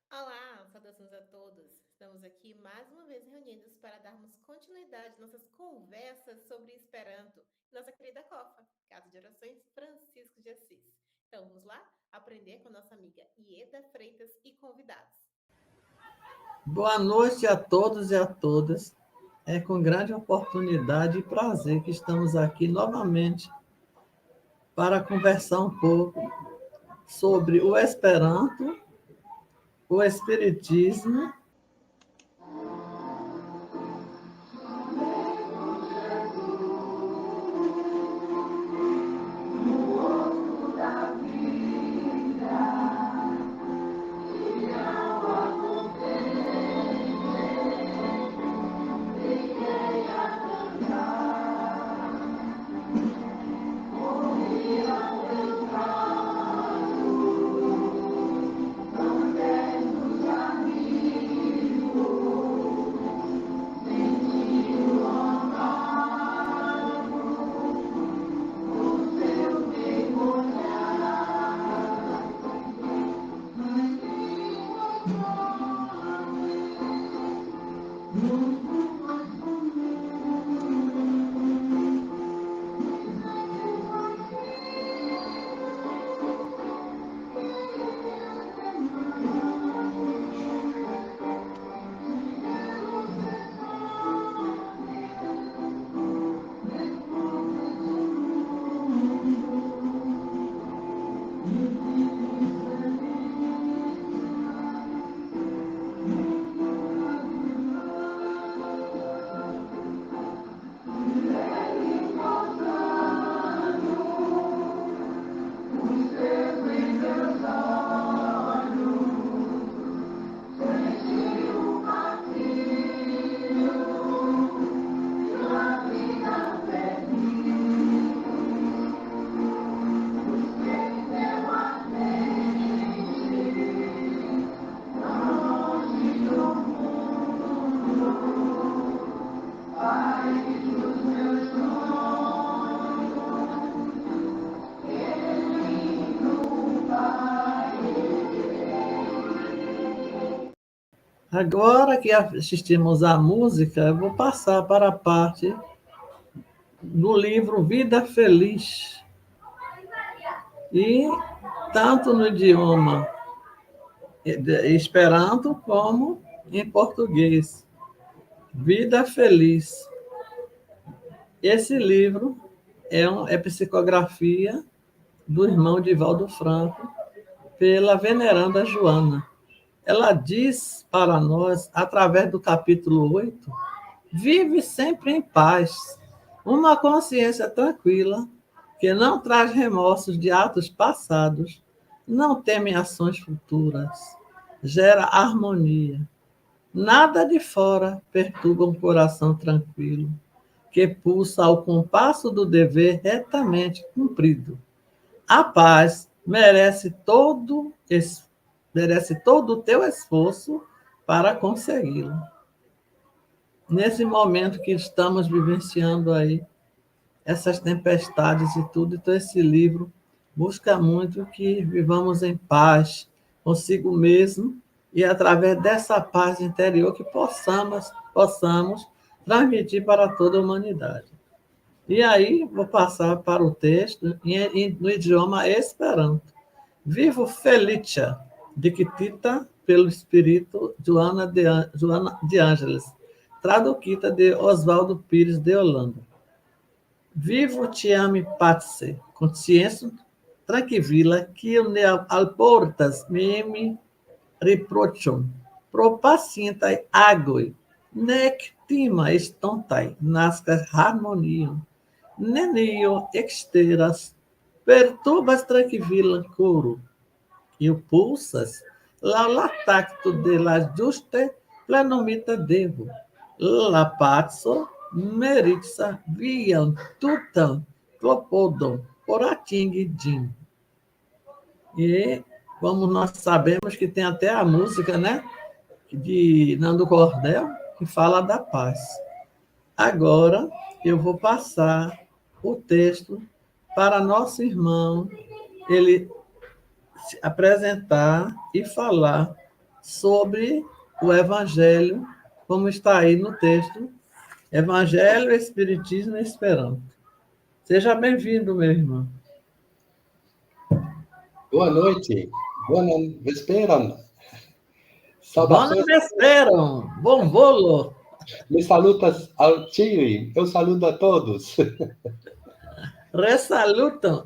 Olá, saudações a todos. Estamos aqui mais uma vez reunidos para darmos continuidade às nossas conversas sobre Esperanto, nossa querida COFA, Casa de Orações Francisco de Assis. Então vamos lá aprender com a nossa amiga Ieda Freitas e convidados. Boa noite a todos e a todas. É com grande oportunidade e prazer que estamos aqui novamente para conversar um pouco sobre o Esperanto, o Espiritismo. Agora que assistimos à música, eu vou passar para a parte do livro Vida Feliz. E tanto no idioma Esperanto como em português. Vida Feliz. Esse livro é psicografia do irmão Divaldo Franco, pela veneranda Joana. Ela diz para nós, através do capítulo 8, vive sempre em paz, uma consciência tranquila, que não traz remorsos de atos passados, não teme ações futuras, gera harmonia. Nada de fora perturba um coração tranquilo, que pulsa ao compasso do dever retamente cumprido. A paz merece todo o teu esforço para consegui-lo. Nesse momento que estamos vivenciando aí, essas tempestades e tudo, então esse livro busca muito que vivamos em paz consigo mesmo e através dessa paz interior que possamos transmitir para toda a humanidade. E aí vou passar para o texto no idioma Esperanto. Vivo Felicia, dictita pelo espírito Joana de Ângeles, traduquita de Oswaldo Pires de Holanda. Vivo te ame pace, consciência tranquila que ne alportas me reprochum, pro pacientai agoi, nec tima estontai, nascas harmonium, nenio exteras, perturbas tranquila coro, e o pulsas, la tacto de la juste plenomita devo, la pazzo meritsa viam tutam clopodon, orating dim. E como nós sabemos que tem até a música, né, de Nando Cordel, que fala da paz. Agora eu vou passar o texto para nosso irmão, ele se apresentar e falar sobre o Evangelho, como está aí no texto, Evangelho, Espiritismo e Esperanto. Seja bem-vindo, meu irmão. Boa noite. Boa vesperan. Bona Saudações. vesperam. Bom volo. Me salutas ao Chile. Eu saludo a todos. Resalutam.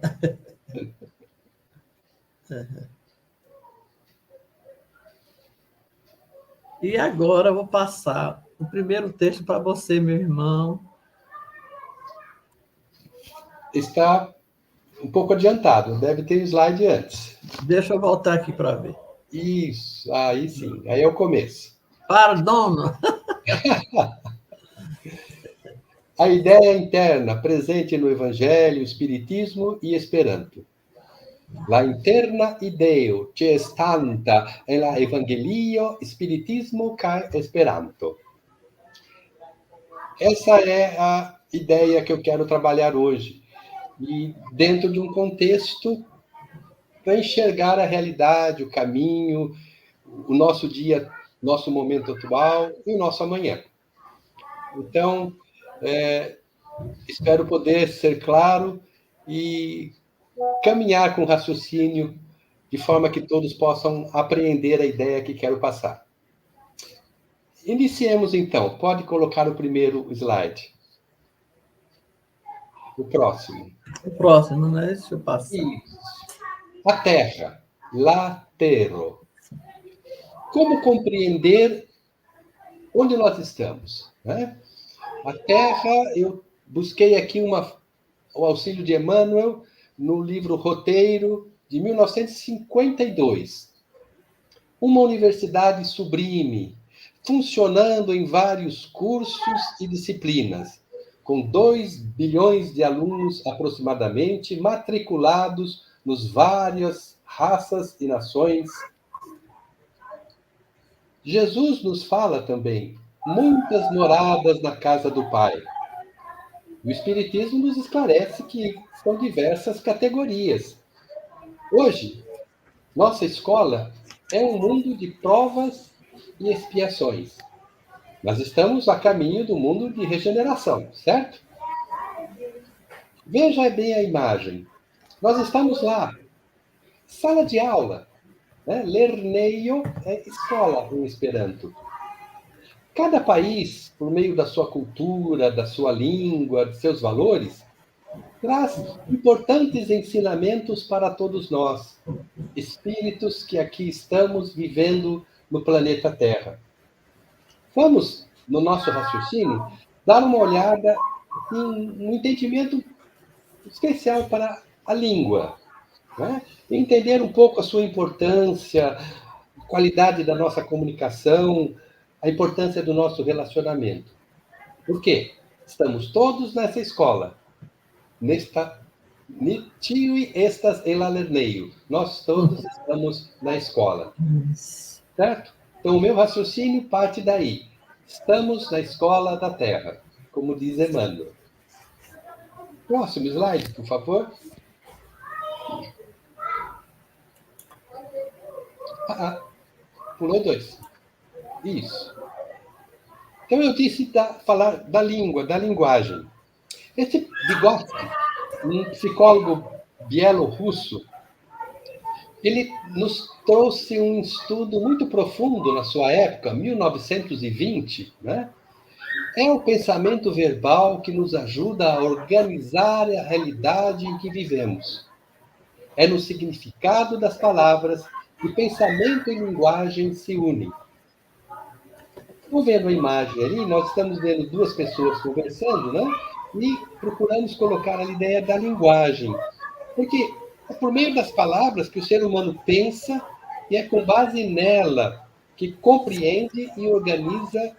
E agora eu vou passar o primeiro texto para você, meu irmão. Está um pouco adiantado. Deve ter slide antes. Deixa eu voltar aqui para ver. Isso. Aí sim. Aí é o começo. Pardon. A ideia interna presente no Evangelho, Espiritismo e Esperanto. La interna ideo ĉeestanta en la Evangelio, Espiritismo kaj Esperanto. Essa é a ideia que eu quero trabalhar hoje. E dentro de um contexto para enxergar a realidade, o caminho, o nosso dia, nosso momento atual e o nosso amanhã. Então, espero poder ser claro e caminhar com raciocínio de forma que todos possam apreender a ideia que quero passar. Iniciemos, então. Pode colocar o primeiro slide. O próximo. O próximo, né? Deixa eu passar. Isso. A Terra. Latero. Como compreender onde nós estamos, né? A Terra, eu busquei aqui o auxílio de Emmanuel no livro Roteiro, de 1952. Uma universidade sublime, funcionando em vários cursos e disciplinas, com 2 bilhões de alunos aproximadamente, matriculados nos várias raças e nações. Jesus nos fala também, muitas moradas na casa do Pai. O Espiritismo nos esclarece que são diversas categorias. Hoje, nossa escola é um mundo de provas e expiações. Nós estamos a caminho do mundo de regeneração, certo? Veja bem a imagem. Nós estamos lá. Sala de aula. Né? Lerneio é escola em Esperanto. Cada país, por meio da sua cultura, da sua língua, de seus valores, traz importantes ensinamentos para todos nós, espíritos que aqui estamos vivendo no planeta Terra. Vamos, no nosso raciocínio, dar uma olhada em um entendimento especial para a língua, né? Entender um pouco a sua importância, a qualidade da nossa comunicação, a importância do nosso relacionamento. Por quê? Estamos todos nessa escola. Tiui estas en la lerneio. Nós todos estamos na escola. Certo? Então, o meu raciocínio parte daí. Estamos na escola da Terra, como diz Emmanuel. Próximo slide, por favor. Pulou 2. Isso. Então, eu disse falar da língua, da linguagem. Esse Vygotsky, um psicólogo bielorrusso, ele nos trouxe um estudo muito profundo na sua época, 1920, né? É o pensamento verbal que nos ajuda a organizar a realidade em que vivemos. É no significado das palavras que pensamento e linguagem se unem. Estou vendo a imagem ali, nós estamos vendo 2 pessoas conversando, né? E procuramos colocar a ideia da linguagem. Porque é por meio das palavras que o ser humano pensa e é com base nela que compreende e organiza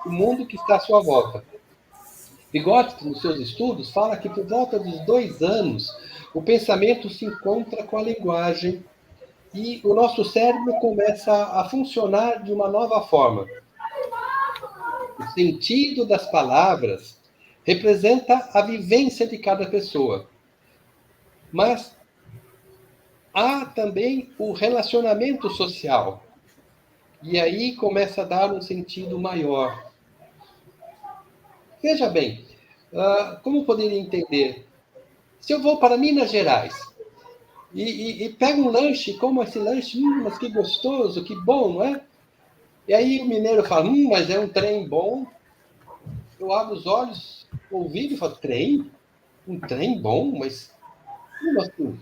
o mundo que está à sua volta. Vygotsky, nos seus estudos, fala que por volta dos 2 anos, o pensamento se encontra com a linguagem e o nosso cérebro começa a funcionar de uma nova forma. O sentido das palavras representa a vivência de cada pessoa. Mas há também o relacionamento social. E aí começa a dar um sentido maior. Veja bem, como poderia entender? Se eu vou para Minas Gerais e pego um lanche, como esse lanche, mas que gostoso, que bom, não é? E aí o mineiro fala, mas é um trem bom. Eu abro os olhos, ouvido e falo, trem? Um trem bom? Mas como assim?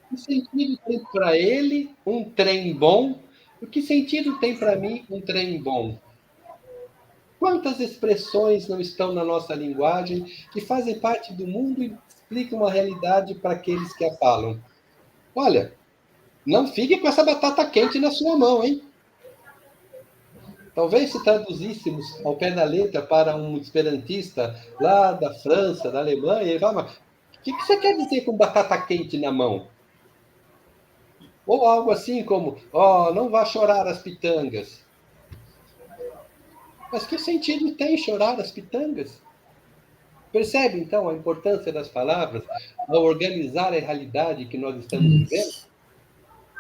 Que sentido tem para ele um trem bom? E que sentido tem para mim um trem bom? Quantas expressões não estão na nossa linguagem que fazem parte do mundo e explicam uma realidade para aqueles que a falam? Olha, não fique com essa batata quente na sua mão, hein? Talvez se traduzíssemos ao pé da letra para um esperantista lá da França, da Alemanha, ele fala, mas o que você quer dizer com batata quente na mão? Ou algo assim como, não vá chorar as pitangas. Mas que sentido tem chorar as pitangas? Percebe, então, a importância das palavras ao organizar a realidade que nós estamos vivendo? Isso.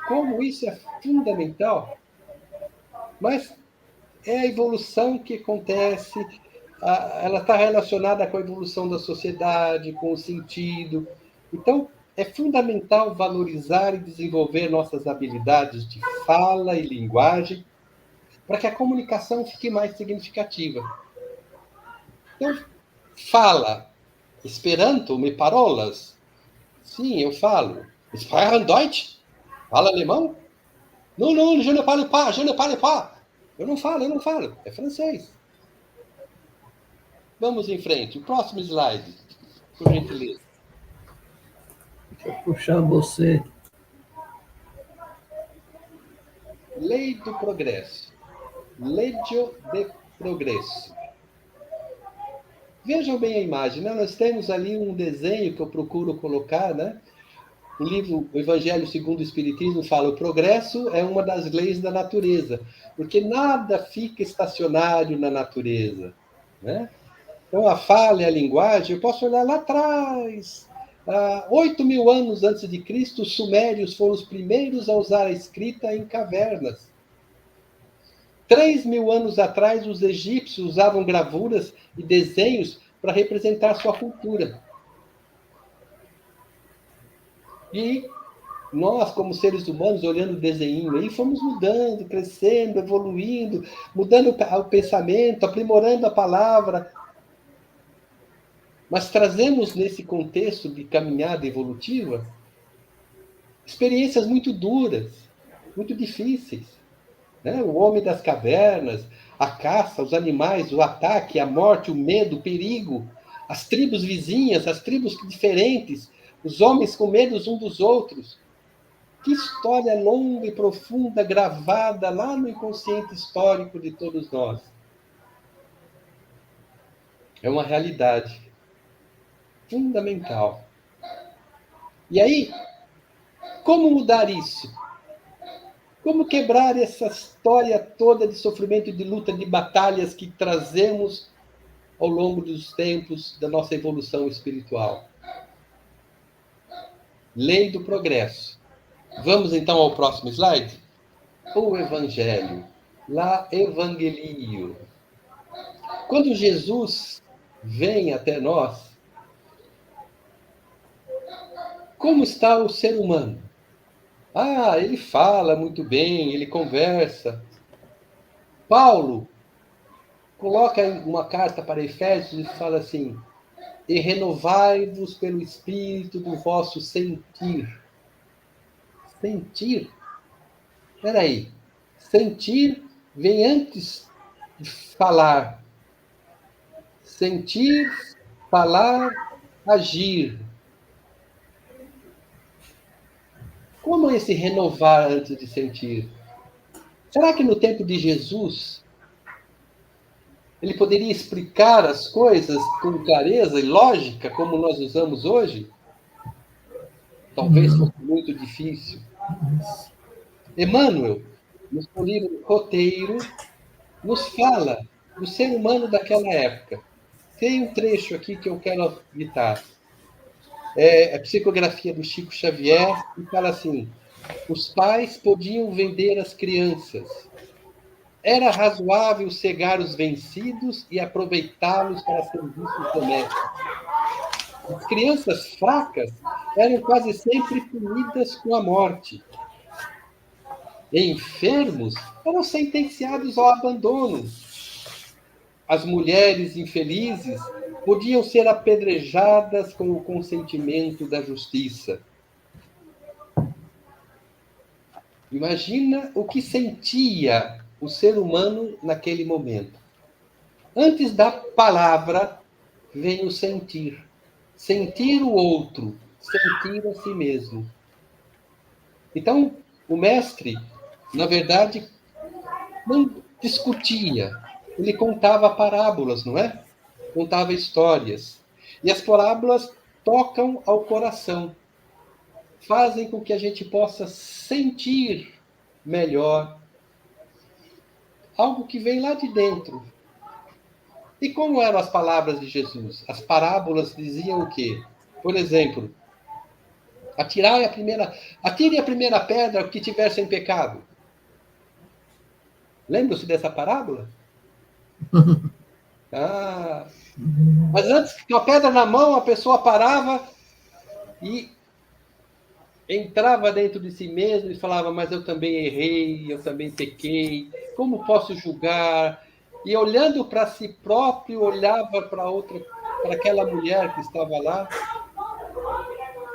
Como isso é fundamental? Mas é a evolução que acontece, ela está relacionada com a evolução da sociedade, com o sentido. Então, é fundamental valorizar e desenvolver nossas habilidades de fala e linguagem para que a comunicação fique mais significativa. Então, fala. Esperanto, me parolas? Sim, eu falo. Sprechen Deutsch? Fala alemão? Não, não, je ne parle pas, je ne parle pas. Eu não falo. É francês. Vamos em frente. O próximo slide, por gentileza. Deixa eu puxar você. Lei do progresso. Legio de progresso. Vejam bem a imagem, né? Nós temos ali um desenho que eu procuro colocar, né? O livro O Evangelho segundo o Espiritismo fala: o progresso é uma das leis da natureza, porque nada fica estacionário na natureza, né? Então, a fala e a linguagem, eu posso olhar lá atrás. 8.000 anos antes de Cristo, os sumérios foram os primeiros a usar a escrita em cavernas. 3.000 anos atrás, os egípcios usavam gravuras e desenhos para representar sua cultura. E nós, como seres humanos, olhando o desenho aí, fomos mudando, crescendo, evoluindo, mudando o pensamento, aprimorando a palavra. Mas trazemos nesse contexto de caminhada evolutiva experiências muito duras, muito difíceis. Né? O homem das cavernas, a caça, os animais, o ataque, a morte, o medo, o perigo, as tribos vizinhas, as tribos diferentes, os homens com medo uns dos outros. Que história longa e profunda, gravada lá no inconsciente histórico de todos nós. É uma realidade fundamental. E aí, como mudar isso? Como quebrar essa história toda de sofrimento, de luta, de batalhas que trazemos ao longo dos tempos da nossa evolução espiritual? Lei do progresso. Vamos então ao próximo slide? O Evangelho. La Evangelio. Quando Jesus vem até nós, como está o ser humano? Ele fala muito bem, ele conversa. Paulo coloca uma carta para Efésios e fala assim: e renovai-vos pelo espírito do vosso sentir. Sentir? Espera aí. Sentir vem antes de falar. Sentir, falar, agir. Como é esse renovar antes de sentir? Será que no tempo de Jesus ele poderia explicar as coisas com clareza e lógica, como nós usamos hoje? Talvez fosse muito difícil. Emmanuel, no seu livro Roteiro, nos fala do ser humano daquela época. Tem um trecho aqui que eu quero citar. É a psicografia do Chico Xavier, e fala assim: Os pais podiam vender as crianças. Era razoável cegar os vencidos e aproveitá-los para serviços domésticos. As crianças fracas eram quase sempre punidas com a morte. Enfermos eram sentenciados ao abandono. As mulheres infelizes podiam ser apedrejadas com o consentimento da justiça. Imagina o que sentia o ser humano naquele momento. Antes da palavra, vem o sentir. Sentir o outro, sentir a si mesmo. Então, o mestre, na verdade, não discutia. Ele contava parábolas, não é? Contava histórias. E as parábolas tocam ao coração. Fazem com que a gente possa sentir melhor algo que vem lá de dentro. E como eram as palavras de Jesus? As parábolas diziam o quê? Por exemplo, atire a primeira pedra que tiver sem pecado. Lembram-se dessa parábola? Mas antes, com a pedra na mão, a pessoa parava e entrava dentro de si mesmo e falava, mas eu também errei, eu também pequei, como posso julgar? E olhando para si próprio, olhava para aquela mulher que estava lá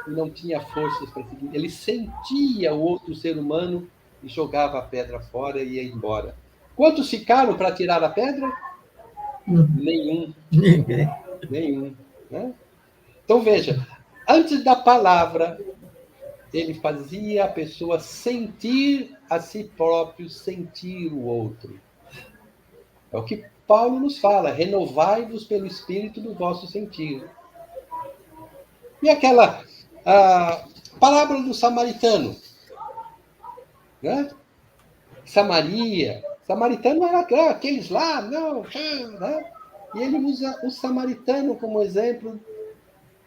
e não tinha forças para seguir. Ele sentia o outro ser humano e jogava a pedra fora e ia embora. Quantos ficaram para tirar a pedra? Nenhum. Ninguém. Nenhum. Né? Então, veja, antes da palavra, ele fazia a pessoa sentir a si próprio, sentir o outro. É o que Paulo nos fala, renovai-vos pelo espírito do vosso sentir. E aquela parábola do samaritano, né? Samaritano era aqueles lá, não, né? E ele usa o samaritano como exemplo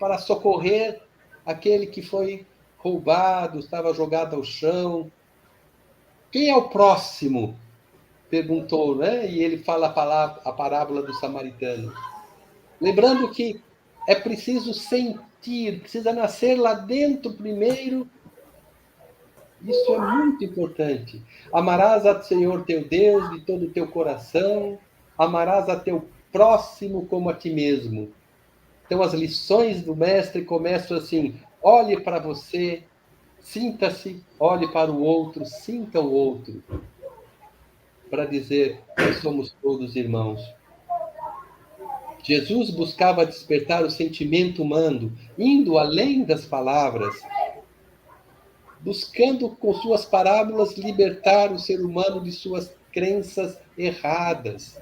para socorrer aquele que foi roubado, estava jogado ao chão. Quem é o próximo? Perguntou, né? E ele fala a parábola do samaritano. Lembrando que é preciso sentir, precisa nascer lá dentro primeiro. Isso é muito importante. Amarás ao Senhor teu Deus de todo o teu coração, amarás a teu próximo como a ti mesmo. Então, as lições do mestre começam assim: olhe para você, sinta-se, olhe para o outro, sinta o outro, para dizer que somos todos irmãos. Jesus buscava despertar o sentimento humano, indo além das palavras, buscando com suas parábolas libertar o ser humano de suas crenças erradas,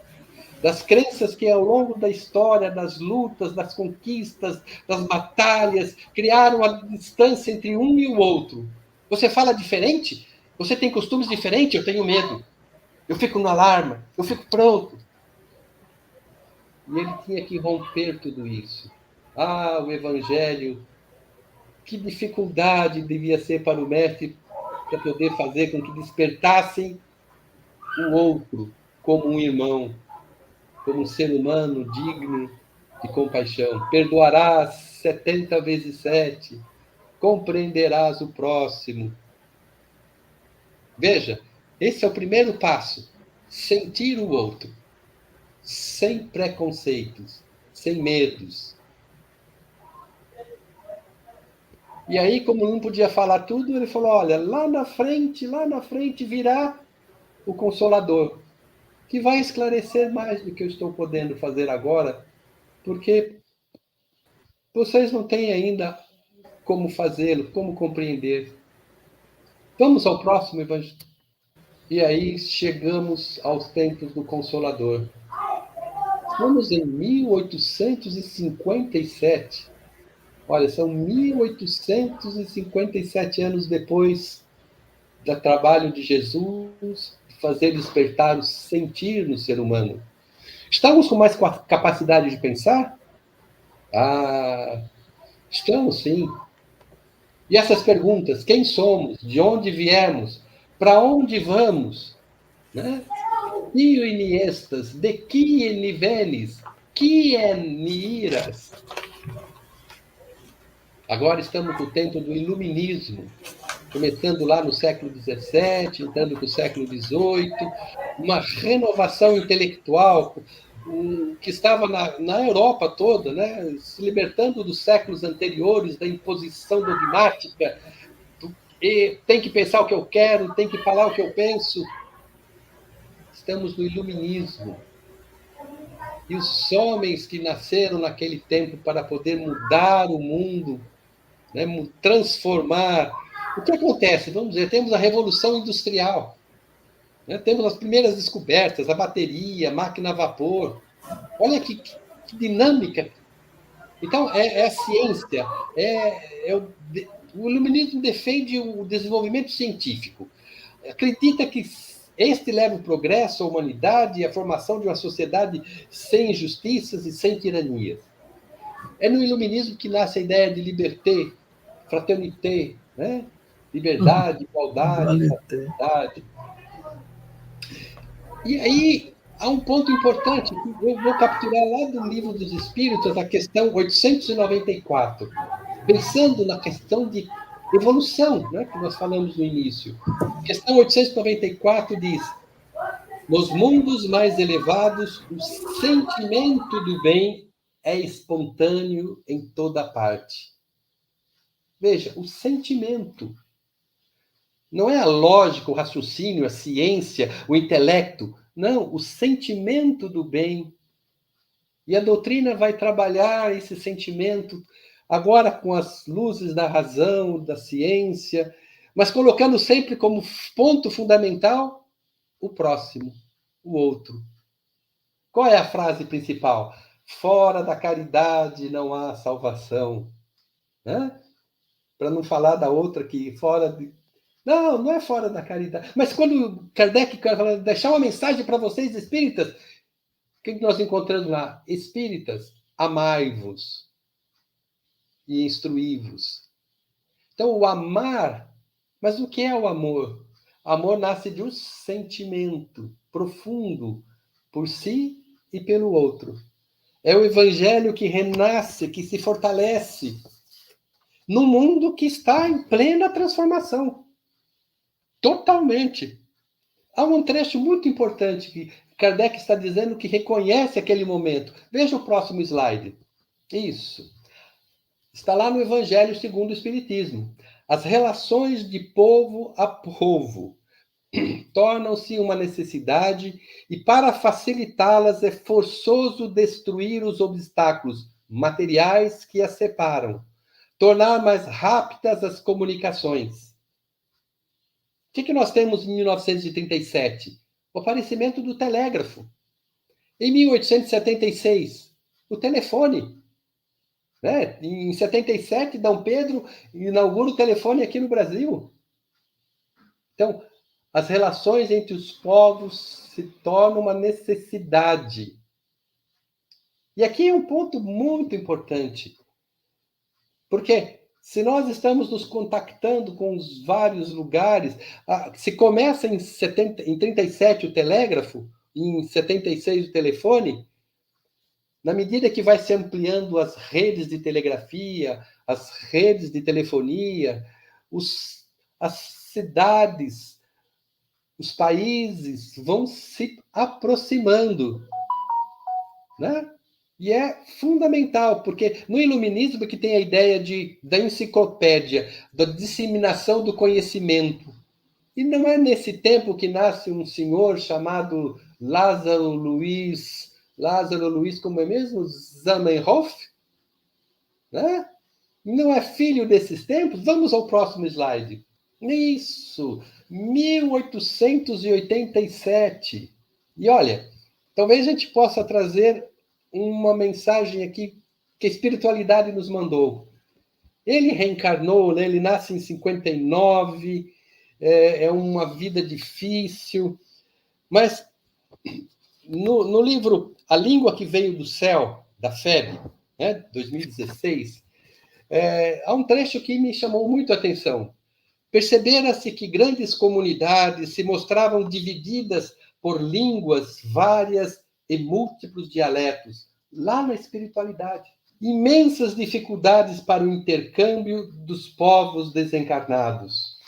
das crenças que ao longo da história, das lutas, das conquistas, das batalhas, criaram a distância entre um e o outro. Você fala diferente? Você tem costumes diferentes? Eu tenho medo. Eu fico no alarme, eu fico pronto. E ele tinha que romper tudo isso. O Evangelho, que dificuldade devia ser para o mestre para poder fazer com que despertassem o outro como um irmão, como um ser humano digno de compaixão. Perdoarás 70 vezes 7, compreenderás o próximo. Veja, esse é o primeiro passo. Sentir o outro, sem preconceitos, sem medos. E aí, como não podia falar tudo, ele falou, olha, lá na frente virá o Consolador, que vai esclarecer mais do que eu estou podendo fazer agora, porque vocês não têm ainda como fazê-lo, como compreender. Vamos ao próximo evangelho. E aí chegamos aos tempos do Consolador. Estamos em 1857. Olha, são 1857 anos depois do trabalho de Jesus, de fazer despertar o sentir no ser humano. Estamos com mais capacidade de pensar? Estamos sim. E essas perguntas, quem somos, de onde viemos, para onde vamos, né? Io iniestas, de que niveles, que iras. Agora estamos no tempo do iluminismo, começando lá no século XVII, entrando para o século XVIII, uma renovação intelectual que estava na Europa toda, né? Se libertando dos séculos anteriores, da imposição dogmática, e tem que pensar o que eu quero, tem que falar o que eu penso. Estamos no iluminismo. E os homens que nasceram naquele tempo para poder mudar o mundo, né? Transformar. O que acontece? Vamos dizer, temos a Revolução Industrial, né? Temos as primeiras descobertas, a bateria, a máquina a vapor. Olha que dinâmica. Então, é a ciência, o iluminismo defende o desenvolvimento científico. Acredita que este leva o progresso à humanidade e a formação de uma sociedade sem injustiças e sem tiranias. É no iluminismo que nasce a ideia de liberté, fraternité, né? Liberdade, igualdade, fraternidade. E aí há um ponto importante, que eu vou capturar lá do Livro dos Espíritos, a questão 894, pensando na questão de evolução, né, que nós falamos no início. A questão 894 diz: nos mundos mais elevados, o sentimento do bem é espontâneo em toda parte. Veja, o sentimento. Não é a lógica, o raciocínio, a ciência, o intelecto. Não, o sentimento do bem. E a doutrina vai trabalhar esse sentimento agora com as luzes da razão, da ciência, mas colocando sempre como ponto fundamental o próximo, o outro. Qual é a frase principal? Fora da caridade não há salvação. Né? Para não falar da outra que fora de... Não é fora da caridade. Mas quando Kardec quer deixar uma mensagem para vocês, espíritas, o que nós encontramos lá? Espíritas, amai-vos e instruí-vos. Então, o amar, mas o que é o amor? Amor nasce de um sentimento profundo por si e pelo outro. É o evangelho que renasce, que se fortalece num mundo que está em plena transformação. Totalmente. Há um trecho muito importante que Kardec está dizendo que reconhece aquele momento. Veja o próximo slide. Isso. Está lá no Evangelho segundo o Espiritismo. As relações de povo a povo tornam-se uma necessidade e, para facilitá-las, é forçoso destruir os obstáculos materiais que as separam, tornar mais rápidas as comunicações. O que nós temos em 1937? O aparecimento do telégrafo. Em 1876, o telefone. Né? Em 77, Dom Pedro inaugura o telefone aqui no Brasil. Então, as relações entre os povos se tornam uma necessidade. E aqui é um ponto muito importante. Porque se nós estamos nos contactando com os vários lugares, se começa em 37 o telégrafo, em 76 o telefone, na medida que vai se ampliando as redes de telegrafia, as redes de telefonia, as cidades, os países vão se aproximando, né? E é fundamental, porque no iluminismo que tem a ideia da enciclopédia, da disseminação do conhecimento. E não é nesse tempo que nasce um senhor chamado Lázaro Luiz, como é mesmo? Zamenhof? Né? Não é filho desses tempos? Vamos ao próximo slide. Isso, 1887. E olha, talvez a gente possa trazer uma mensagem aqui que a espiritualidade nos mandou. Ele reencarnou, né? Ele nasce em 59, é uma vida difícil, mas no livro A Língua que Veio do Céu, da FEB, né, 2016, Há um trecho que me chamou muito a atenção. Percebera-se que grandes comunidades se mostravam divididas por línguas várias e múltiplos dialetos, lá na espiritualidade. Imensas dificuldades para o intercâmbio dos povos desencarnados.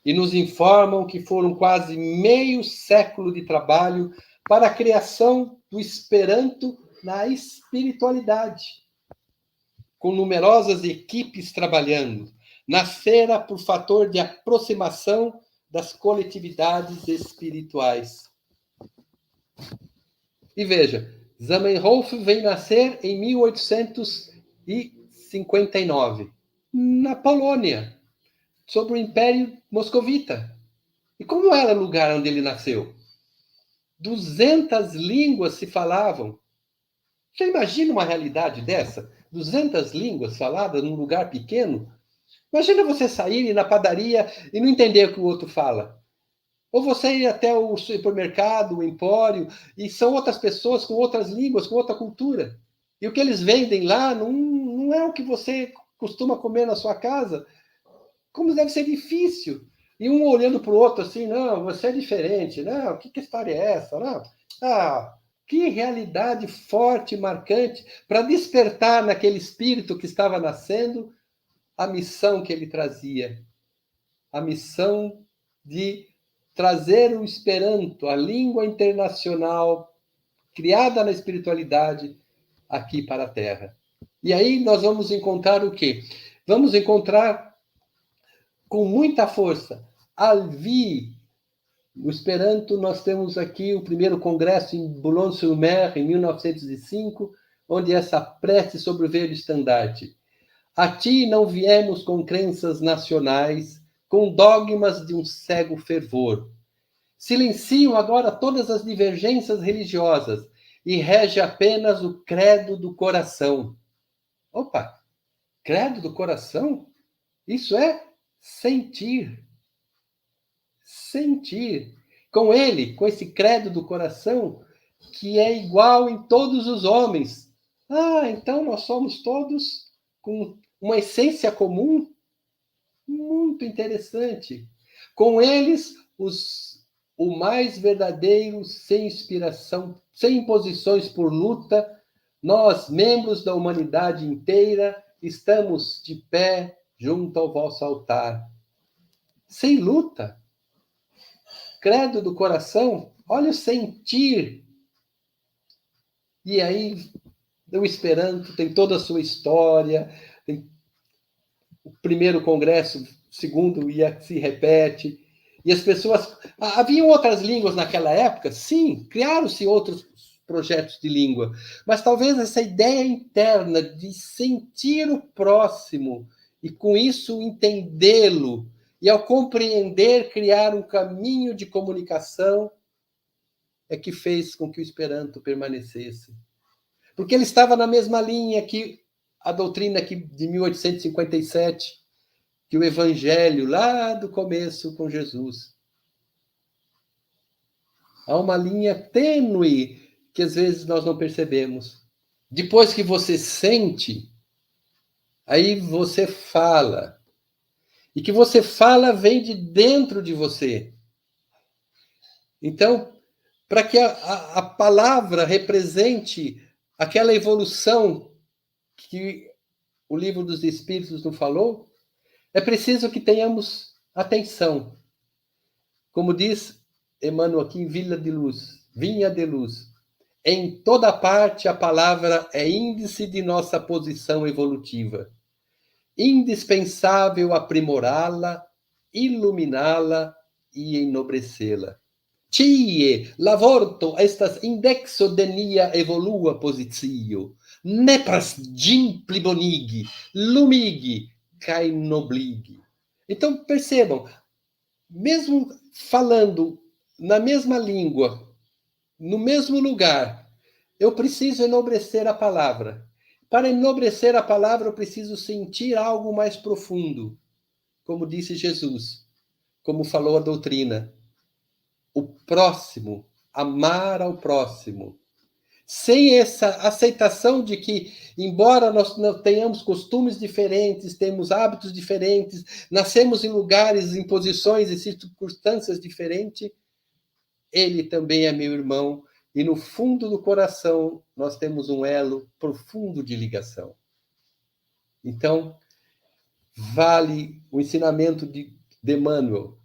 E nos informam que foram quase meio século de trabalho para a criação do Esperanto na espiritualidade, com numerosas equipes trabalhando. Nascera por fator de aproximação das coletividades espirituais. E veja, Zamenhof vem nascer em 1859, na Polônia, sob o Império Moscovita. E como era o lugar onde ele nasceu? 200 línguas se falavam. Você imagina uma realidade dessa? 200 línguas faladas num lugar pequeno? Imagina você sair na padaria e não entender o que o outro fala. Ou você ir até o supermercado, o empório, e são outras pessoas com outras línguas, com outra cultura. E o que eles vendem lá não é o que você costuma comer na sua casa. Como deve ser difícil. E um olhando para o outro assim, não, você é diferente. Não, que história é essa? Não. Que realidade forte e marcante para despertar naquele espírito que estava nascendo a missão que ele trazia. A missão de trazer o Esperanto, a língua internacional criada na espiritualidade, aqui para a Terra. E aí nós vamos encontrar o quê? Vamos encontrar com muita força. Alvi, o Esperanto, nós temos aqui o primeiro congresso em Boulogne-sur-Mer, em 1905, onde essa prece sobre o verde estandarte. A ti não viemos com crenças nacionais, com dogmas de um cego fervor. Silenciam agora todas as divergências religiosas e rege apenas o credo do coração. Opa! Credo do coração? Isso é sentir. Sentir. Com ele, com esse credo do coração, que é igual em todos os homens. Então nós somos todos com uma essência comum? Muito interessante. Com eles, o mais verdadeiro, sem inspiração, sem imposições por luta, nós, membros da humanidade inteira, estamos de pé junto ao vosso altar. Sem luta. Credo do coração, olha o sentir. E aí, o Esperanto tem toda a sua história, tem o primeiro congresso, o segundo se repete, e as pessoas... Haviam outras línguas naquela época? Sim, criaram-se outros projetos de língua, mas talvez essa ideia interna de sentir o próximo e com isso entendê-lo, e ao compreender, criar um caminho de comunicação, é que fez com que o Esperanto permanecesse. Porque ele estava na mesma linha que a doutrina aqui de 1857, que o Evangelho, lá do começo com Jesus. Há uma linha tênue que às vezes nós não percebemos. Depois que você sente, aí você fala. E que você fala vem de dentro de você. Então, para que a palavra represente aquela evolução que o Livro dos Espíritos nos falou, é preciso que tenhamos atenção. Como diz Emmanuel aqui em Vinha de Luz, em toda parte a palavra é índice de nossa posição evolutiva. Indispensável aprimorá-la, iluminá-la e enobrecê-la. Tie lavorto estas indexo de nia evolua positio, nepras gimpli bonigi, lumigi, cai nobligi. Então, percebam, mesmo falando na mesma língua, no mesmo lugar, eu preciso enobrecer a palavra. Para enobrecer a palavra, eu preciso sentir algo mais profundo, como disse Jesus, como falou a doutrina. O próximo, amar ao próximo. sem essa aceitação de que, embora nós não tenhamos costumes diferentes, temos hábitos diferentes, nascemos em lugares, em posições e circunstâncias diferentes, ele também é meu irmão, e no fundo do coração nós temos um elo profundo de ligação. Então, vale o ensinamento de Emmanuel.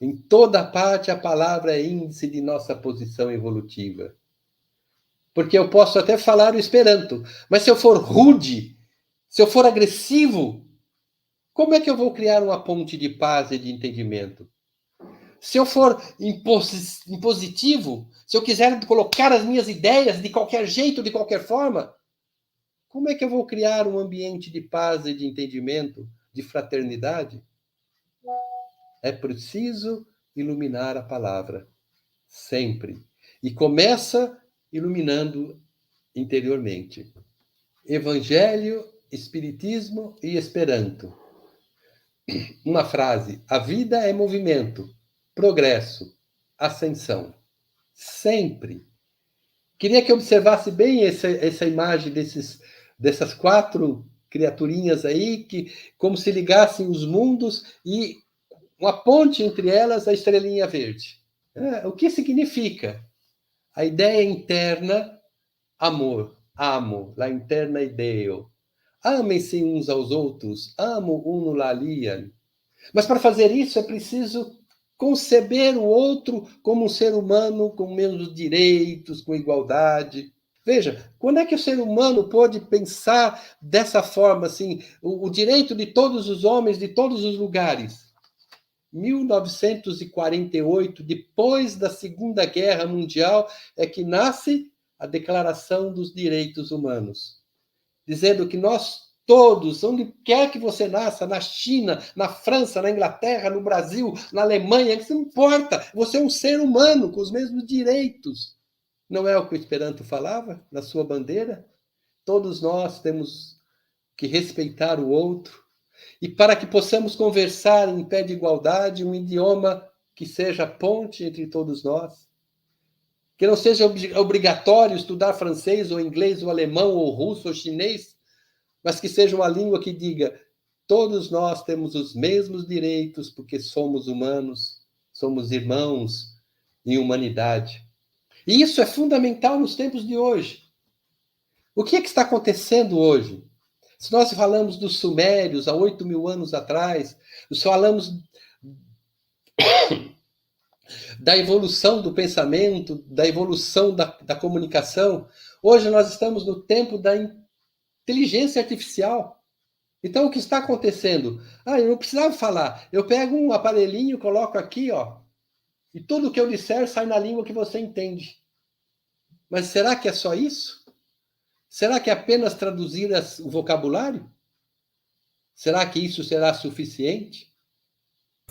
Em toda parte a palavra é índice de nossa posição evolutiva. Porque eu posso até falar o Esperanto, mas se eu for rude, se eu for agressivo, como é que eu vou criar uma ponte de paz e de entendimento? Se eu for impositivo, se eu quiser colocar as minhas ideias de qualquer jeito, de qualquer forma, como é que eu vou criar um ambiente de paz e de entendimento, de fraternidade? É preciso iluminar a palavra, sempre. E começa iluminando interiormente. Evangelho, Espiritismo e Esperanto. Uma frase: a vida é movimento, progresso, ascensão. Sempre. Queria que observasse bem essa imagem dessas 4 criaturinhas aí, que como se ligassem os mundos e uma ponte entre elas, a estrelinha verde. O que significa? A ideia interna, amor, amo, la interna ideo. Amem-se uns aos outros, amo uno l'alien. Mas para fazer isso é preciso conceber o outro como um ser humano com menos direitos, com igualdade. Veja, quando é que o ser humano pode pensar dessa forma, assim, o direito de todos os homens, de todos os lugares? 1948, depois da Segunda Guerra Mundial, é que nasce a Declaração dos Direitos Humanos, dizendo que nós todos, onde quer que você nasça, na China, na França, na Inglaterra, no Brasil, na Alemanha, isso não importa, você é um ser humano com os mesmos direitos. Não é o que o Esperanto falava na sua bandeira? Todos nós temos que respeitar o outro, e para que possamos conversar em pé de igualdade, um idioma que seja ponte entre todos nós, que não seja obrigatório estudar francês, ou inglês, ou alemão, ou russo, ou chinês, mas que seja uma língua que diga: todos nós temos os mesmos direitos, porque somos humanos, somos irmãos em humanidade. E isso é fundamental nos tempos de hoje. O que é que está acontecendo hoje? Se nós falamos dos sumérios, há 8.000 anos atrás, se falamos da evolução do pensamento, da evolução da comunicação, hoje nós estamos no tempo da inteligência artificial. Então, o que está acontecendo? Eu não precisava falar. Eu pego um aparelhinho, coloco aqui, ó, e tudo o que eu disser sai na língua que você entende. Mas será que é só isso? Será que é apenas traduzir o vocabulário? Será que isso será suficiente?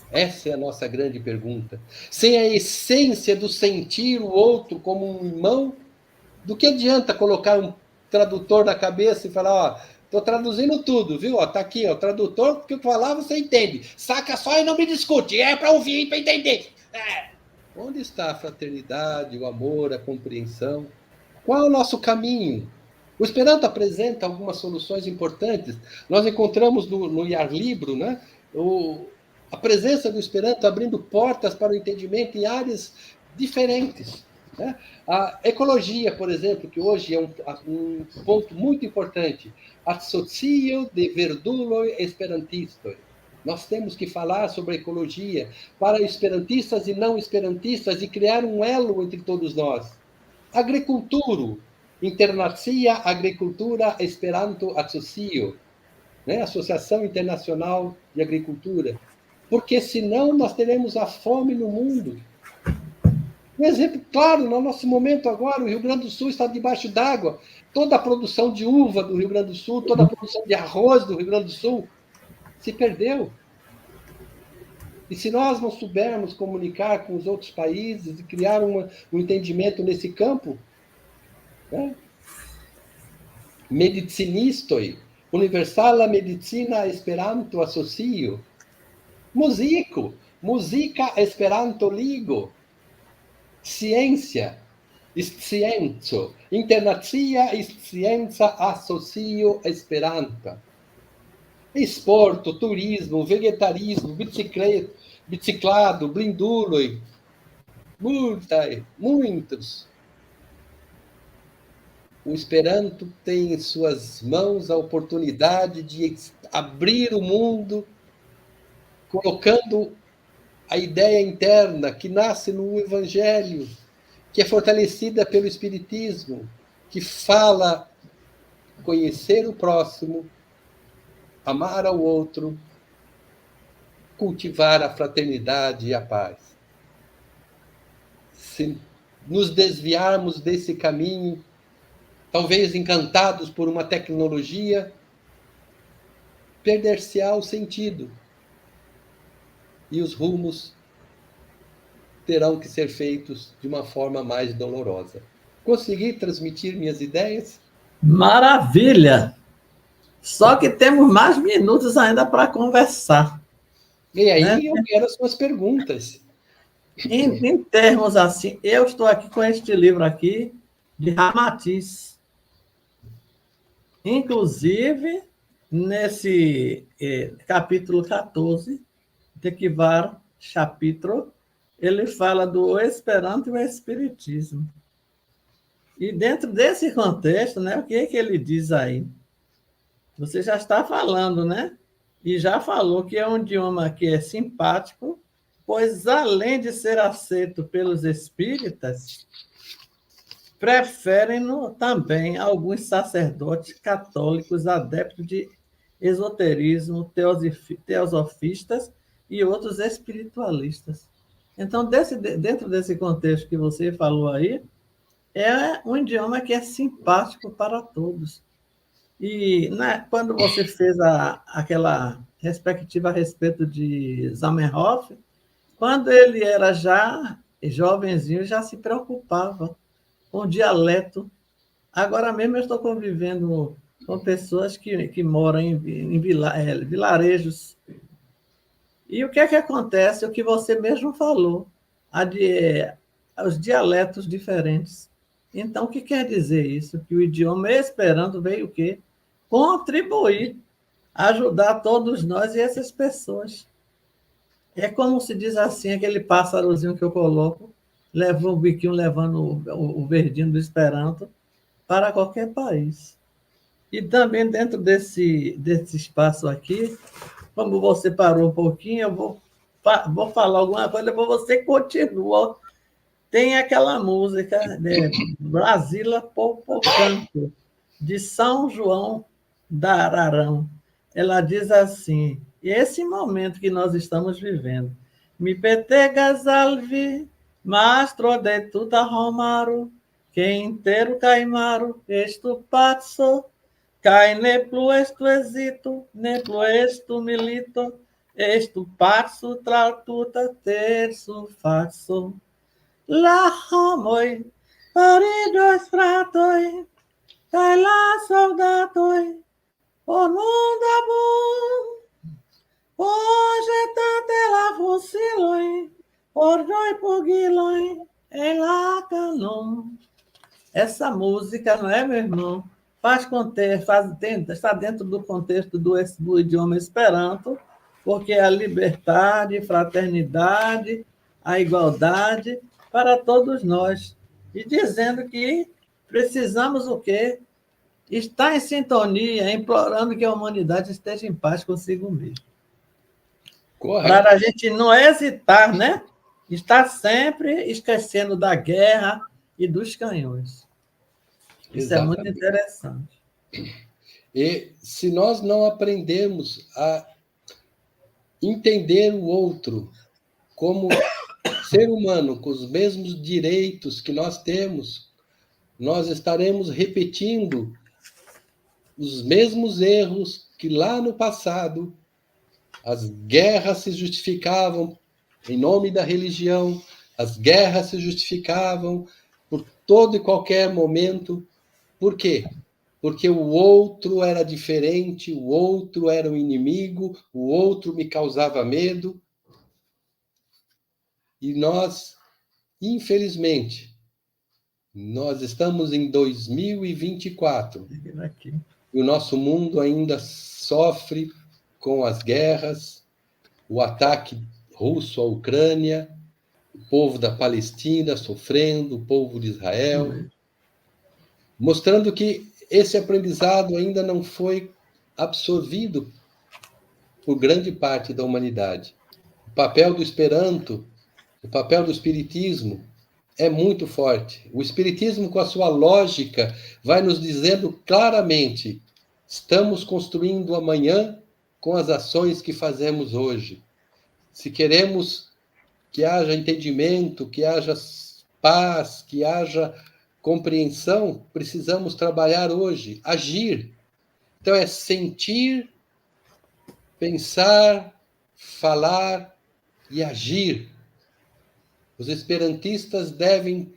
Essa é a nossa grande pergunta. Sem a essência do sentir o outro como um irmão, do que adianta colocar um tradutor na cabeça e falar: ó, estou traduzindo tudo, viu? Ó, tá aqui, ó, o tradutor, porque eu falar você entende. Saca só e não me discute, é para ouvir e para entender. Onde está a fraternidade, o amor, a compreensão? Qual é o nosso caminho? O Esperanto apresenta algumas soluções importantes. Nós encontramos no Iar Libro, né, a presença do Esperanto abrindo portas para o entendimento em áreas diferentes. Né? A ecologia, por exemplo, que hoje é um ponto muito importante. Associo de verduloj esperantistoj. Nós temos que falar sobre a ecologia para esperantistas e não esperantistas e criar um elo entre todos nós. Agricultura, Internacia Agricultura Esperanto Asocio, né? Associação Internacional de Agricultura, porque senão nós teremos a fome no mundo. Um exemplo claro, no nosso momento agora, o Rio Grande do Sul está debaixo d'água. Toda a produção de uva do Rio Grande do Sul, toda a produção de arroz do Rio Grande do Sul se perdeu. E se nós não soubermos comunicar com os outros países e criar um entendimento nesse campo, né? Medicinistoj, Universala Medicina Esperanto Asocio, música Esperanto Ligo, ciência, scienco, internacia scienza associo Esperanto. Esporto, turismo, vegetarismo, biciclado, blinduloi, muitos. O Esperanto tem em suas mãos a oportunidade de abrir o mundo, colocando a ideia interna que nasce no Evangelho, que é fortalecida pelo Espiritismo, que fala conhecer o próximo, amar ao outro, cultivar a fraternidade e a paz. Se nos desviarmos desse caminho, talvez encantados por uma tecnologia, perder-se-á o sentido. E os rumos terão que ser feitos de uma forma mais dolorosa. Consegui transmitir minhas ideias? Maravilha! Só que temos mais minutos ainda para conversar. E aí né? eu quero as suas perguntas. Em termos assim, eu estou aqui com este livro aqui, de Ramatiz. Inclusive, nesse capítulo 14, de Kivar Chapitro, ele fala do Esperanto e o Espiritismo. E dentro desse contexto, né, o que ele diz aí? Você já está falando, né? E já falou que é um idioma que é simpático, pois, além de ser aceito pelos espíritas, preferem-no também alguns sacerdotes católicos adeptos de esoterismo, teosofistas e outros espiritualistas. Então, dentro desse contexto que você falou aí, é um idioma que é simpático para todos. E quando você fez aquela perspectiva a respeito de Zamenhof, quando ele era já jovenzinho, já se preocupava com o dialeto. Agora mesmo eu estou convivendo com pessoas que moram em vilarejos. E o que é que acontece? O que você mesmo falou, os dialetos diferentes. Então, o que quer dizer isso? Que o idioma Esperanto veio o quê? Contribuir, ajudar todos nós e essas pessoas. É como se diz assim, aquele pássarozinho que eu coloco, leva o biquinho levando o verdinho do Esperanto para qualquer país. E também dentro desse espaço aqui, como você parou um pouquinho, eu vou falar alguma coisa, depois você continua. Tem aquela música, Brasília Popocanto, de São João da Ararão. Ela diz assim, e esse momento que nós estamos vivendo, mi petegas alvi, mastro de tuta romaru, que inteiro caimaru, estu patso, cai ne plu estu exito, ne plu estu milito, estu patso traututa terço fatso. La homoj pariĝos fratoj, kaj la soldatoj por monda projetante la fusiloj, por pugiloj em la canon. Essa música, não é, meu irmão? Está dentro do contexto do idioma Esperanto, porque a liberdade, fraternidade, a igualdade para todos nós. E dizendo que precisamos o quê? Estar em sintonia, implorando que a humanidade esteja em paz consigo mesmo. Correto. Para a gente não hesitar, né? Estar sempre esquecendo da guerra e dos canhões. Isso é muito interessante. E se nós não aprendermos a entender o outro como ser humano, com os mesmos direitos que nós temos, nós estaremos repetindo os mesmos erros que lá no passado as guerras se justificavam em nome da religião, as guerras se justificavam por todo e qualquer momento. Por quê? Porque o outro era diferente, o outro era um inimigo, o outro me causava medo. E nós, infelizmente, Nós estamos em 2024 Aqui. e o nosso mundo ainda sofre com as guerras, o ataque russo à Ucrânia, o povo da Palestina sofrendo, o povo de Israel, mostrando que esse aprendizado ainda não foi absorvido por grande parte da humanidade. O papel do Esperanto, o papel do Espiritismo é muito forte. O Espiritismo, com a sua lógica, vai nos dizendo claramente: estamos construindo amanhã com as ações que fazemos hoje. Se queremos que haja entendimento, que haja paz, que haja compreensão, precisamos trabalhar hoje, agir. Então, é sentir, pensar, falar e agir. Os esperantistas devem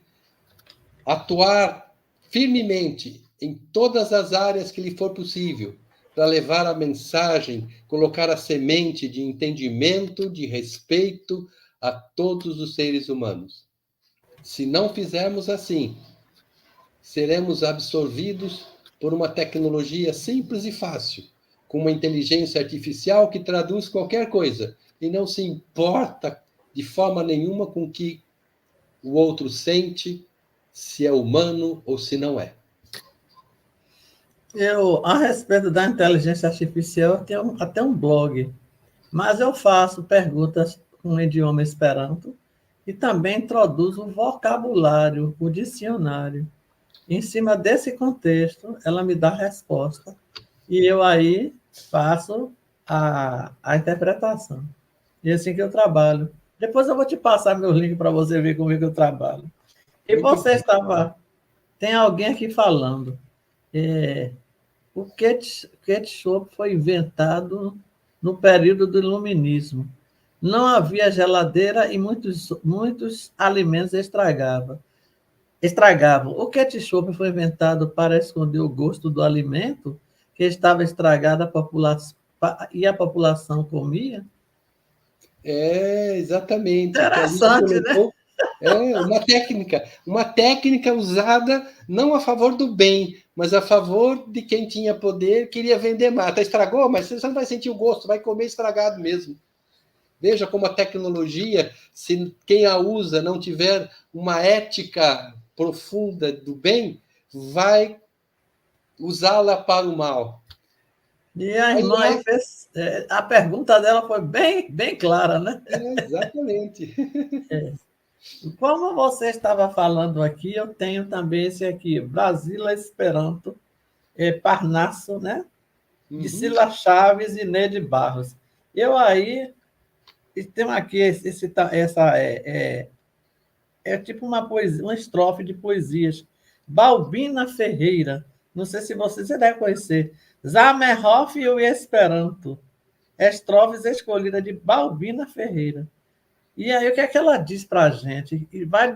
atuar firmemente em todas as áreas que lhe for possível para levar a mensagem, colocar a semente de entendimento, de respeito a todos os seres humanos. Se não fizermos assim, seremos absorvidos por uma tecnologia simples e fácil, com uma inteligência artificial que traduz qualquer coisa e não se importa de forma nenhuma com o que o outro sente, se é humano ou se não é. A respeito da inteligência artificial, eu tenho até um blog, mas eu faço perguntas com o idioma Esperanto e também introduzo o vocabulário, o dicionário. Em cima desse contexto, ela me dá a resposta e eu aí faço a interpretação. E é assim que eu trabalho. Depois eu vou te passar meu link para você ver como é que eu trabalho. E você estava... Tem alguém aqui falando. O ketchup foi inventado no período do iluminismo. Não havia geladeira e muitos alimentos estragavam. O ketchup foi inventado para esconder o gosto do alimento que estava estragado e a população comia. Exatamente. Interessante, né? Uma técnica usada não a favor do bem, mas a favor de quem tinha poder, queria vender mais. Até estragou, mas você não vai sentir o gosto, vai comer estragado mesmo. Veja como a tecnologia, se quem a usa não tiver uma ética profunda do bem, vai usá-la para o mal. E a irmã aí fez... a pergunta dela foi bem clara, né? Exatamente. Como você estava falando aqui, eu tenho também esse aqui, Brasília Esperanto, Parnasso, né? De Sila Chaves e Nede Barros. Eu aí tenho aqui é tipo uma poesia, uma estrofe de poesias. Balbina Ferreira, não sei se você deve conhecer. Zamenhof e o Esperanto. Estrofes escolhidas de Balbina Ferreira. E aí, o que é que ela diz para a gente? E vai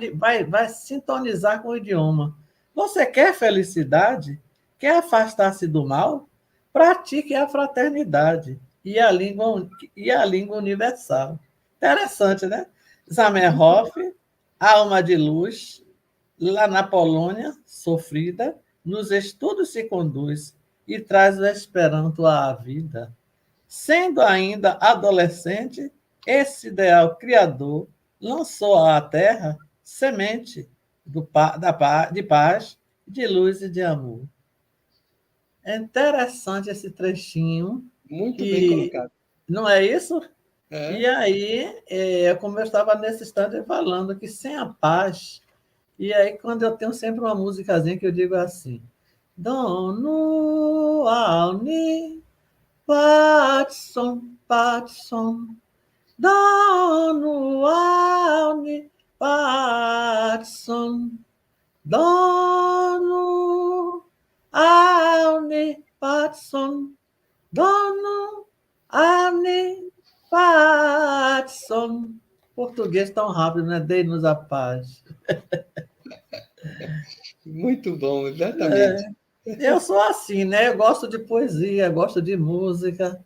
sintonizar com o idioma. Você quer felicidade? Quer afastar-se do mal? Pratique a fraternidade e a língua universal. Interessante, né? Zamenhof, alma de luz, lá na Polônia, sofrida, nos estudos se conduz e traz o Esperanto à vida. Sendo ainda adolescente, esse ideal criador lançou à Terra semente de paz, de luz e de amor. É interessante esse trechinho. Muito bem colocado. Não é isso? E aí, como eu estava nesse instante falando, que sem a paz... E aí, quando eu tenho sempre uma musicazinha que eu digo assim... Dono Alni, Patson, Patson, Dono Alni, Patson, Dono Alni, Patson, Dono Alni, Patson. Português tão rápido, né? Dê-nos a paz. Muito bom, exatamente. Eu sou assim, né? Eu gosto de poesia, gosto de música.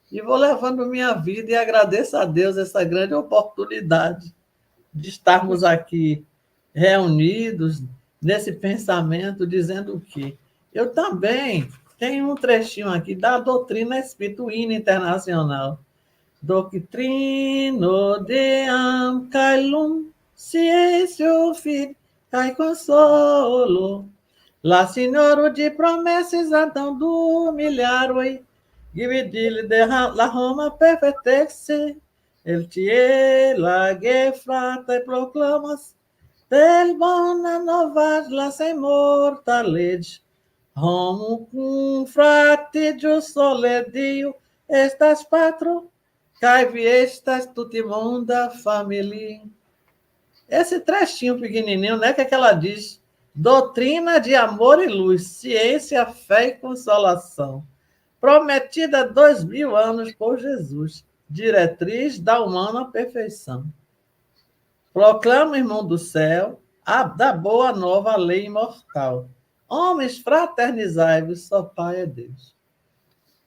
E vou levando minha vida e agradeço a Deus essa grande oportunidade de estarmos aqui reunidos nesse pensamento, dizendo que eu também tenho um trechinho aqui da doutrina espírita internacional. Doctrino deam caelum, ciência fit, cai consolo. La signora de promessas Adão do milharo, dividile de la Roma perfetexe, el tie la gefrata e proclamas, del bona novas las immortalidade, homo cum fratidio soledio, estas patro, cae viestas tutimunda família. Esse trechinho pequenininho, né, que é que ela diz? Doutrina de amor e luz, ciência, fé e consolação. Prometida há 2000 anos por Jesus, diretriz da humana perfeição. Proclama, irmão do céu, da boa nova lei imortal. Homens, fraternizai-vos, só Pai é Deus.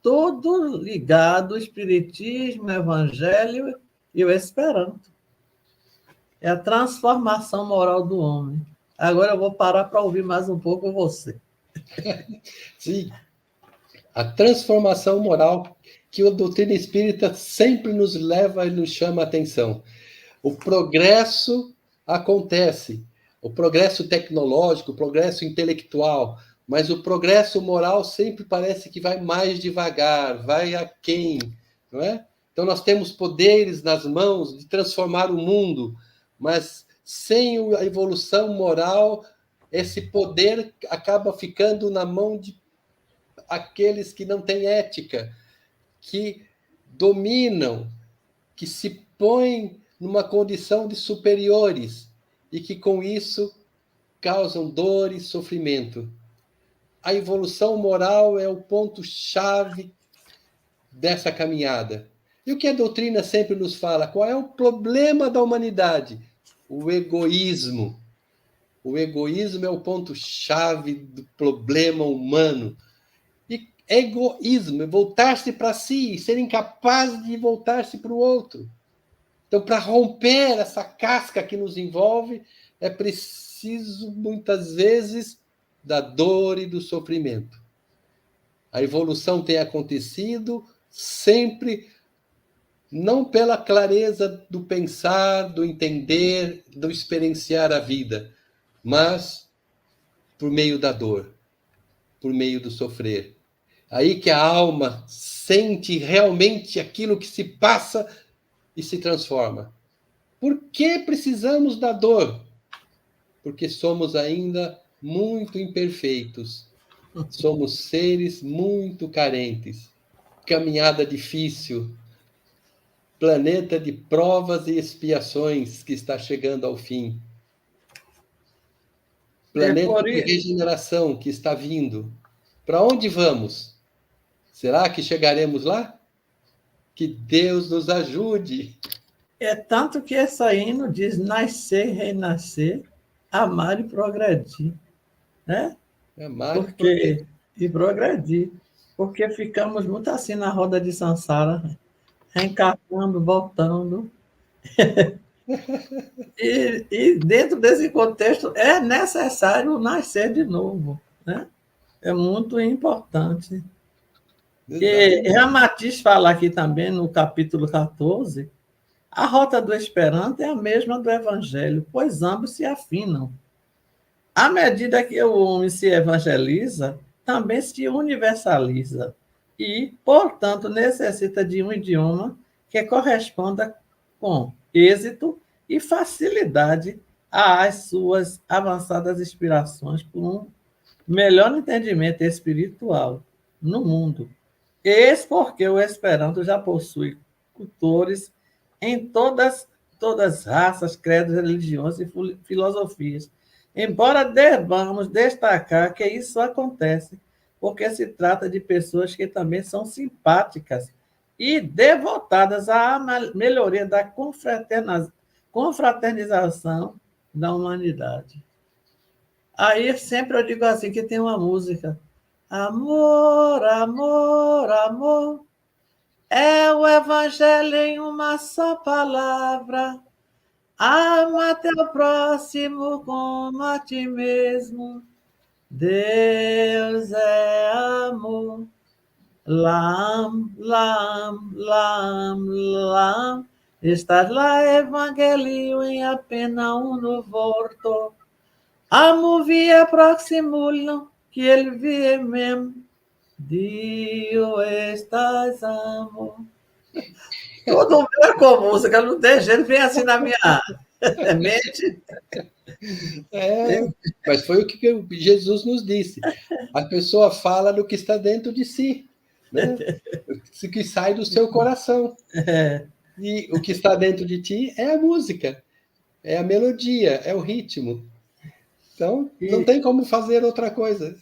Tudo ligado ao Espiritismo, Evangelho e o Esperanto. É a transformação moral do homem. Agora eu vou parar para ouvir mais um pouco você. Sim, a transformação moral que a doutrina espírita sempre nos leva e nos chama a atenção. O progresso acontece, o progresso tecnológico, o progresso intelectual, mas o progresso moral sempre parece que vai mais devagar, vai aquém, não é? Então nós temos poderes nas mãos de transformar o mundo, mas sem a evolução moral, esse poder acaba ficando na mão de aqueles que não têm ética, que dominam, que se põem numa condição de superiores e que com isso causam dor e sofrimento. A evolução moral é o ponto-chave dessa caminhada. E o que a doutrina sempre nos fala? Qual é o problema da humanidade? O egoísmo. O egoísmo é o ponto-chave do problema humano. E egoísmo é voltar-se para si, ser incapaz de voltar-se para o outro. Então, para romper essa casca que nos envolve, é preciso, muitas vezes, da dor e do sofrimento. A evolução tem acontecido sempre não pela clareza do pensar, do entender, do experienciar a vida, mas por meio da dor, por meio do sofrer. Aí que a alma sente realmente aquilo que se passa e se transforma. Por que precisamos da dor? Porque somos ainda muito imperfeitos. Somos seres muito carentes. Caminhada difícil. Planeta de provas e expiações que está chegando ao fim. Planeta de regeneração que está vindo. Para onde vamos? Será que chegaremos lá? Que Deus nos ajude. É tanto que essa hino diz nascer, renascer, amar e progredir. Né? Amar e progredir. Porque ficamos muito assim na roda de Sansara, reencarnando, voltando. E dentro desse contexto é necessário nascer de novo. Né? É muito importante. E Ramatiz fala aqui também, no capítulo 14, a rota do Esperanto é a mesma do Evangelho, pois ambos se afinam. À medida que o homem se evangeliza, também se universaliza e, portanto, necessita de um idioma que corresponda com êxito e facilidade às suas avançadas inspirações por um melhor entendimento espiritual no mundo. Eis porque o Esperanto já possui cultores em todas raças, credos, religiões e filosofias. Embora devamos destacar que isso acontece porque se trata de pessoas que também são simpáticas e devotadas à melhoria da confraternização da humanidade. Aí sempre eu digo assim, que tem uma música. Amor, amor, amor, é o evangelho em uma só palavra. Ama teu próximo como a ti mesmo. Deus é amor. Lam, lam, lam, lam. Estás lá, Evangelho, em apenas um no vorto. Amo via proximulum, que ele vie mem. Dio estás amo. Tudo meu é com música, não tem jeito, vem assim na minha mente. Mas foi o que Jesus nos disse. A pessoa fala do que está dentro de si, né? O que sai do seu coração. E o que está dentro de ti é a música, é a melodia, é o ritmo. Então, não tem como fazer outra coisa.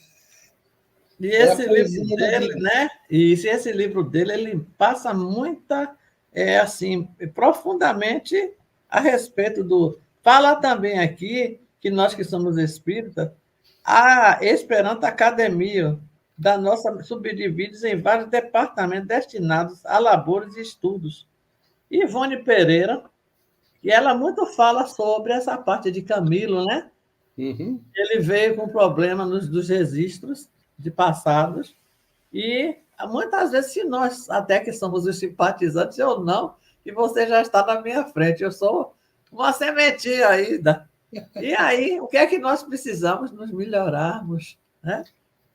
E esse livro dele, né? E esse livro dele, ele passa muita, assim, profundamente a respeito do. Fala também aqui que nós que somos espíritas, a Esperanto Academia da nossa subdivide em vários departamentos destinados a labores e estudos. Ivone Pereira, e ela muito fala sobre essa parte de Camilo, né? Uhum. Ele veio com problema dos registros de passados e muitas vezes, se nós até que somos os simpatizantes, eu não, e você já está na minha frente, eu sou uma sementinha ainda. E aí, o que é que nós precisamos? Nos melhorarmos, né?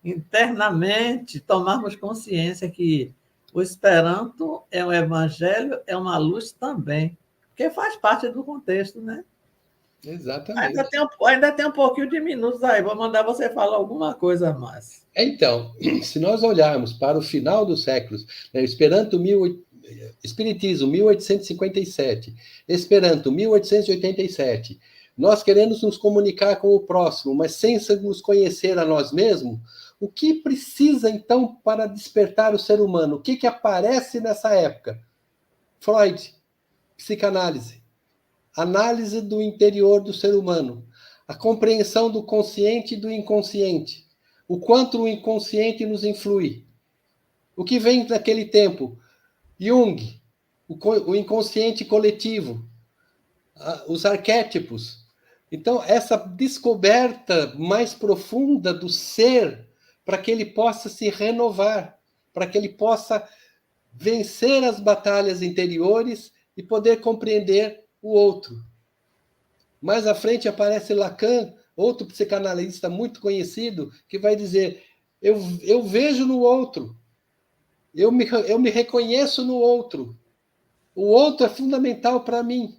Internamente, tomarmos consciência que o Esperanto é um evangelho, é uma luz também, porque faz parte do contexto, né? Exatamente. Ainda tem um pouquinho de minutos aí, vou mandar você falar alguma coisa a mais. Então, se nós olharmos para o final dos séculos, né, Espiritismo, 1857, Esperanto, 1887, nós queremos nos comunicar com o próximo, mas sem nos conhecer a nós mesmos, o que precisa, então, para despertar o ser humano? O que aparece nessa época? Freud, psicanálise, análise do interior do ser humano, a compreensão do consciente e do inconsciente, o quanto o inconsciente nos influi. O que vem naquele tempo? Jung, o inconsciente coletivo, os arquétipos. Então, essa descoberta mais profunda do ser, para que ele possa se renovar, para que ele possa vencer as batalhas interiores e poder compreender o outro. Mais à frente aparece Lacan, outro psicanalista muito conhecido, que vai dizer: eu vejo no outro, eu me reconheço no outro. O outro é fundamental para mim.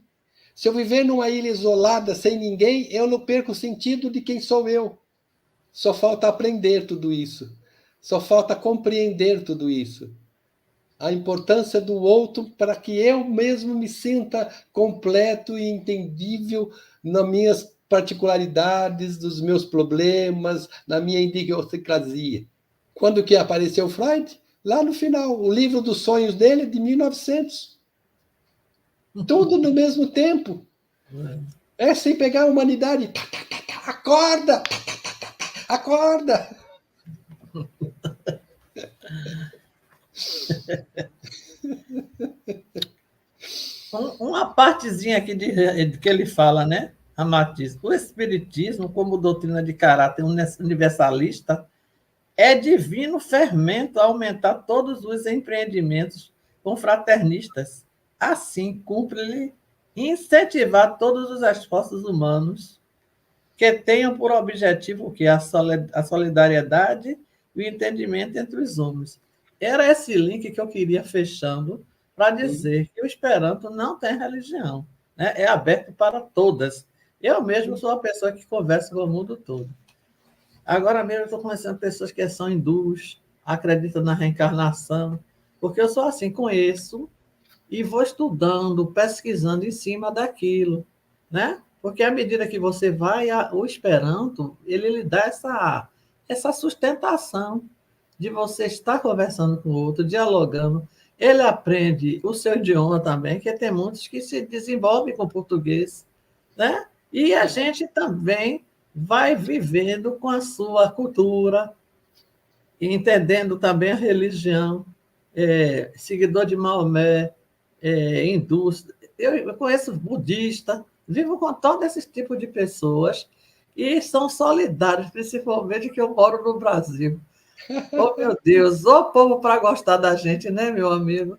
Se eu viver numa ilha isolada, sem ninguém, eu não perco o sentido de quem sou eu. Só falta aprender tudo isso. Só falta compreender tudo isso. A importância do outro para que eu mesmo me sinta completo e entendível nas minhas particularidades, dos meus problemas, na minha idiosincrasia. Quando que apareceu Freud? Lá no final. O livro dos sonhos dele é de 1900. Tudo no mesmo tempo. É sem pegar a humanidade. Acorda! Acorda! Uma partezinha aqui de que ele fala, né? A Matiz. O Espiritismo, como doutrina de caráter universalista, é divino fermento a aumentar todos os empreendimentos confraternistas. Assim, cumpre-lhe incentivar todos os esforços humanos que tenham por objetivo o quê? A solidariedade e o entendimento entre os homens. Era esse link que eu queria fechando para dizer que o Esperanto não tem religião, né? É aberto para todas. Eu mesmo sou uma pessoa que conversa com o mundo todo. Agora mesmo eu estou conhecendo pessoas que são hindus, acreditam na reencarnação, porque eu sou assim, conheço e vou estudando, pesquisando em cima daquilo, né? Porque à medida que você vai, o Esperanto, ele lhe dá essa sustentação de você estar conversando com o outro, dialogando. Ele aprende o seu idioma também, que tem muitos que se desenvolvem com português, né? E a gente também vai vivendo com a sua cultura, entendendo também a religião, seguidor de Maomé, hindu. Eu conheço budista, Vivo com todo esse tipo de pessoas e são solidários, principalmente que eu moro no Brasil. Oh, meu Deus, o povo para gostar da gente, né, meu amigo?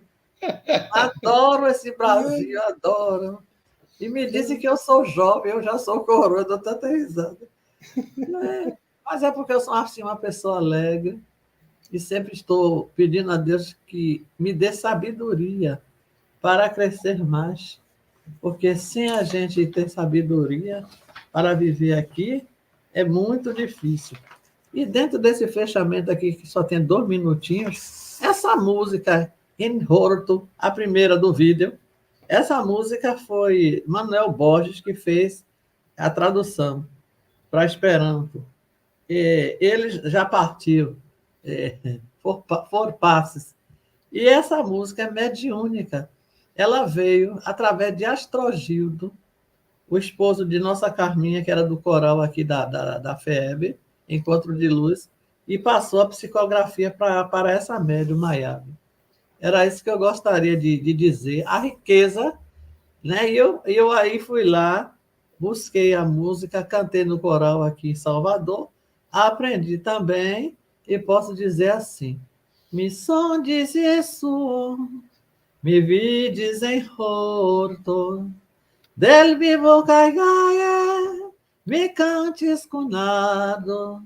Adoro esse Brasil, adoro. E me dizem que eu sou jovem, eu já sou coroa, dou tanta risada. Mas é porque eu sou assim, uma pessoa alegre e sempre estou pedindo a Deus que me dê sabedoria para crescer mais. Porque sem a gente ter sabedoria para viver aqui, é muito difícil. E dentro desse fechamento aqui, que só tem 2 minutinhos, essa música, Enhorto, a primeira do vídeo, essa música foi Manuel Borges que fez a tradução para Esperanto. Ele já partiu, for passes. E essa música é mediúnica. Ela veio através de Astrogildo, o esposo de nossa Carminha, que era do coral aqui da FEB, Encontro de Luz, e passou a psicografia para essa médium Maiabe. Era isso que eu gostaria de dizer. A riqueza, né? E eu aí fui lá, busquei a música, cantei no coral aqui em Salvador, aprendi também, e posso dizer assim: me sondes Jesús, mi vides em horto, del vivo caigae, mi cantis cunado,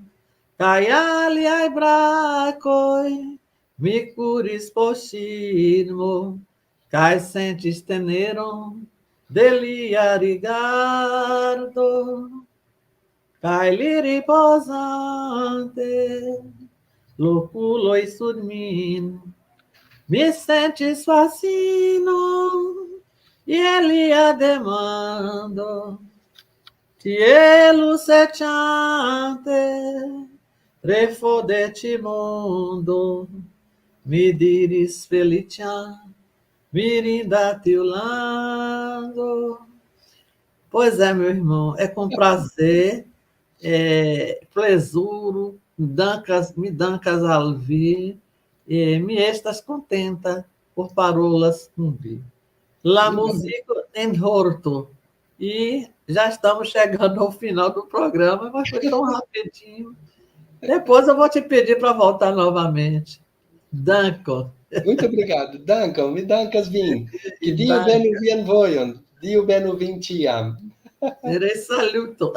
caiali ai bracoi, mi curis pochirmo, cai sentes teneron, delia rigardo, cai liri posante, loculo e surmino, mi sentes fascino, e ele a demando, cielo secante, refodete mundo, mi diris feliciam, mirinda tiulando. Pois é, meu irmão, é com prazer, plesuro, me dancas alvi, me estas contenta por parolas cumprir. La música em horto. E já estamos chegando ao final do programa, mas foi tão rapidinho. Depois eu vou te pedir para voltar novamente. Danko. Muito obrigado. Dankam, mi dankas vin. Que Dio benu vien vojon, Dio benu vin tiam. Direi saluto.